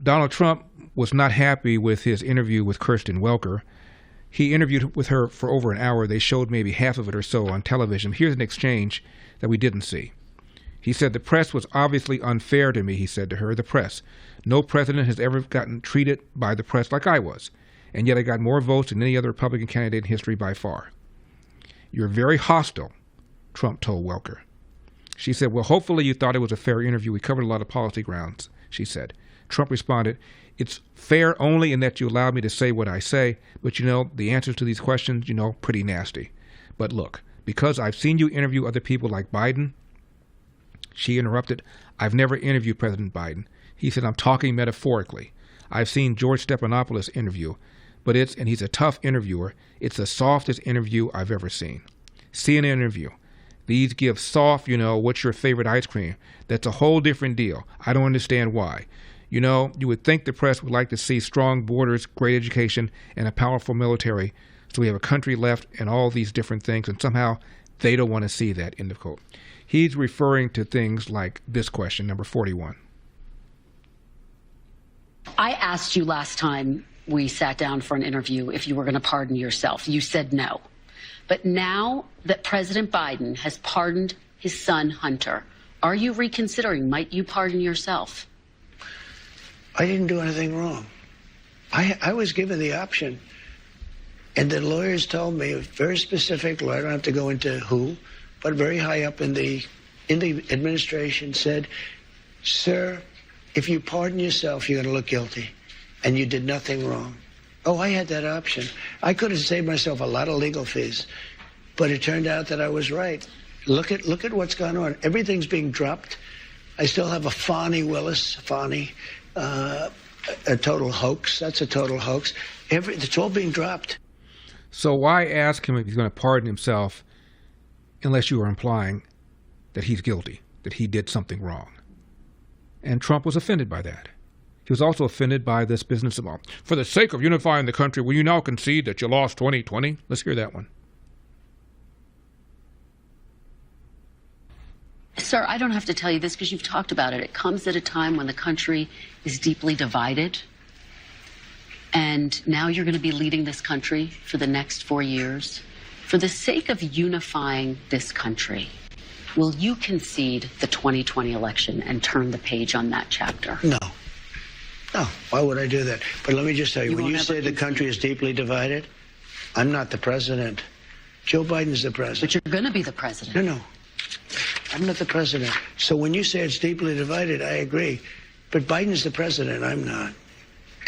Donald Trump was not happy with his interview with Kristen Welker. He interviewed with her for over an hour. They showed maybe half of it or so on television. Here's an exchange that we didn't see. He said, "The press was obviously unfair to me," he said to her. "The press. No president has ever gotten treated by the press like I was. And yet I got more votes than any other Republican candidate in history by far." "You're very hostile," Trump told Welker. She said, "Well, hopefully you thought it was a fair interview. We covered a lot of policy grounds," she said. Trump responded, "It's fair only in that you allowed me to say what I say, but the answers to these questions, pretty nasty. But look, because I've seen you interview other people like Biden," she interrupted, "I've never interviewed President Biden." He said, "I'm talking metaphorically. I've seen George Stephanopoulos interview, and he's a tough interviewer. It's the softest interview I've ever seen. CNN interview. These give soft, what's your favorite ice cream? That's a whole different deal. I don't understand why. You would think the press would like to see strong borders, great education, and a powerful military. So we have a country left and all these different things, and somehow they don't want to see that," end of quote. He's referring to things like this question, number 41. I asked you last time we sat down for an interview if you were going to pardon yourself. You said no. But now that President Biden has pardoned his son, Hunter, are you reconsidering? Might you pardon yourself? I didn't do anything wrong. I was given the option. And the lawyers told me, a very specific lawyer, I don't have to go into who, but very high up in the administration said, "Sir, if you pardon yourself, you're going to look guilty. And you did nothing wrong." Oh, I had that option. I could have saved myself a lot of legal fees. But it turned out that I was right. Look at what's gone on. Everything's being dropped. I still have a Fani Willis, a total hoax. That's a total hoax. It's all being dropped. So why ask him if he's going to pardon himself unless you are implying that he's guilty, that he did something wrong? And Trump was offended by that. He was also offended by this business of, "For the sake of unifying the country, will you now concede that you lost 2020? Let's hear that one. Sir, I don't have to tell you this because you've talked about it. It comes at a time when the country is deeply divided. And now you're going to be leading this country for the next 4 years. For the sake of unifying this country, will you concede the 2020 election and turn the page on that chapter? No. No, why would I do that? But let me just tell you, when you say the country is deeply divided, I'm not the president. Joe Biden's the president. But you're going to be the president. No. I'm not the president. So when you say it's deeply divided, I agree. But Biden's the president, I'm not.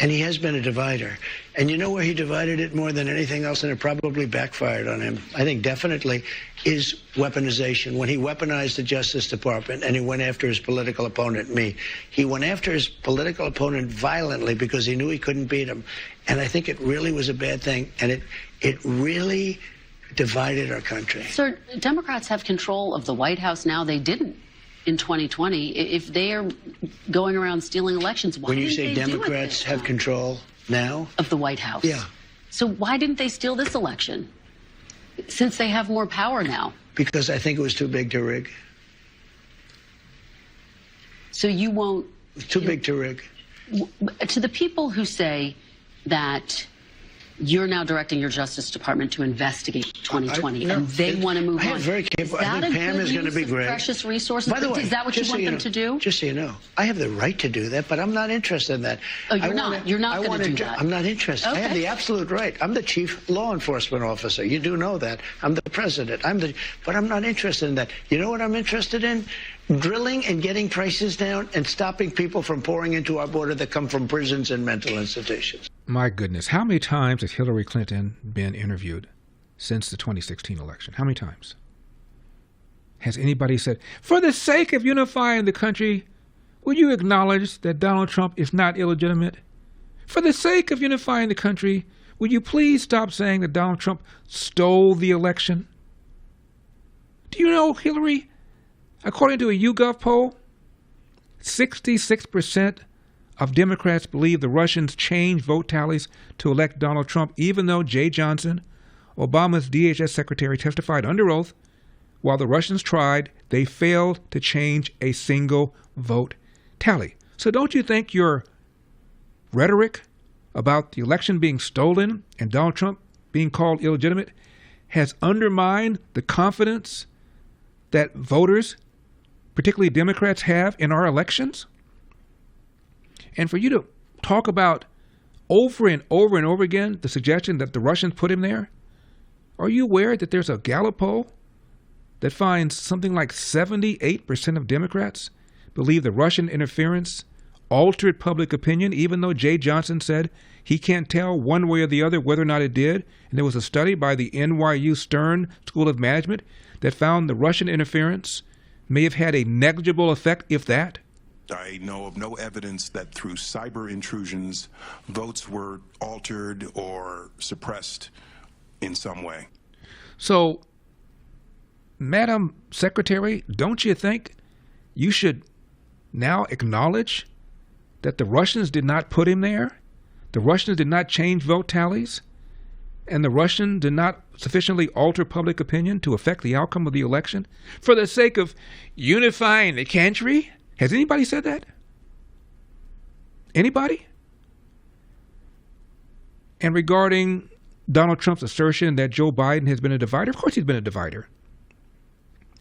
And he has been a divider. And you know where he divided it more than anything else, and it probably backfired on him, I think definitely, is weaponization. When he weaponized the Justice Department and he went after his political opponent, me. He went after his political opponent violently because he knew he couldn't beat him. And I think it really was a bad thing. And it really divided our country. Sir, Democrats have control of the White House now. They didn't in 2020. If they are going around stealing elections, why didn't they do it? When you say Democrats have control now? Of the White House. Yeah. So why didn't they steal this election? Since they have more power now. Because I think it was too big to rig. So you won't... Too big to rig. To the people who say that you're now directing your Justice Department to investigate 2020, and they want to move on. Very capable. I think Pam is going to be great. Precious resources. By the way, is that what you want them to do? Just so you know, I have the right to do that, but I'm not interested in that. Oh, you're not. You're not going to do that. I'm not interested. Okay. I have the absolute right. I'm the chief law enforcement officer. You do know that. I'm the president. But I'm not interested in that. You know what I'm interested in? Drilling and getting prices down and stopping people from pouring into our border that come from prisons and mental institutions. My goodness, how many times has Hillary Clinton been interviewed since the 2016 election? How many times? Has anybody said, "For the sake of unifying the country, will you acknowledge that Donald Trump is not illegitimate? For the sake of unifying the country, will you please stop saying that Donald Trump stole the election?" Do you know, Hillary, according to a YouGov poll, 66% of Democrats believe the Russians changed vote tallies to elect Donald Trump, even though Jay Johnson, Obama's DHS secretary, testified under oath while the Russians tried, they failed to change a single vote tally. So don't you think your rhetoric about the election being stolen and Donald Trump being called illegitimate has undermined the confidence that voters, particularly Democrats, have in our elections? And for you to talk about over and over and over again the suggestion that the Russians put him there, are you aware that there's a Gallup poll that finds something like 78% of Democrats believe the Russian interference altered public opinion, even though Jay Johnson said he can't tell one way or the other whether or not it did? And there was a study by the NYU Stern School of Management that found the Russian interference may have had a negligible effect, if that. I know of no evidence that through cyber intrusions, votes were altered or suppressed in some way. So, Madam Secretary, don't you think you should now acknowledge that the Russians did not put him there? The Russians did not change vote tallies? And the Russians did not sufficiently alter public opinion to affect the outcome of the election for the sake of unifying the country? Has anybody said that? Anybody? And regarding Donald Trump's assertion that Joe Biden has been a divider, of course he's been a divider.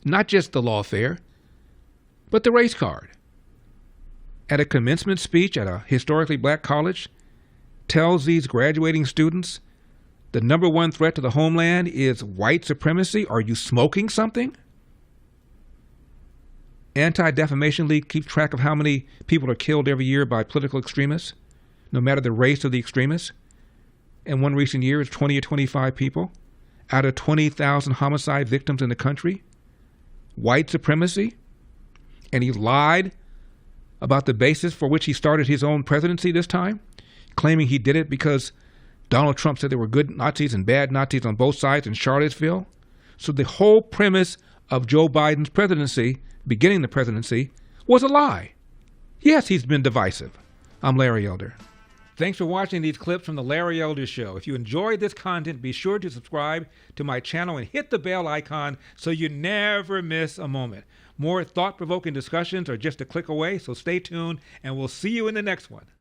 Not just the lawfare, but the race card. At a commencement speech at a historically black college, tells these graduating students the number one threat to the homeland is white supremacy. Are you smoking something? Anti-Defamation League keeps track of how many people are killed every year by political extremists, no matter the race of the extremists. And one recent year is 20 or 25 people out of 20,000 homicide victims in the country. White supremacy. And he lied about the basis for which he started his own presidency this time, claiming he did it because Donald Trump said there were good Nazis and bad Nazis on both sides in Charlottesville. So the whole premise of Joe Biden's presidency, beginning the presidency, was a lie. Yes, he's been divisive. I'm Larry Elder. Thanks for watching these clips from The Larry Elder Show. If you enjoyed this content, be sure to subscribe to my channel and hit the bell icon so you never miss a moment. More thought-provoking discussions are just a click away, so stay tuned, and we'll see you in the next one.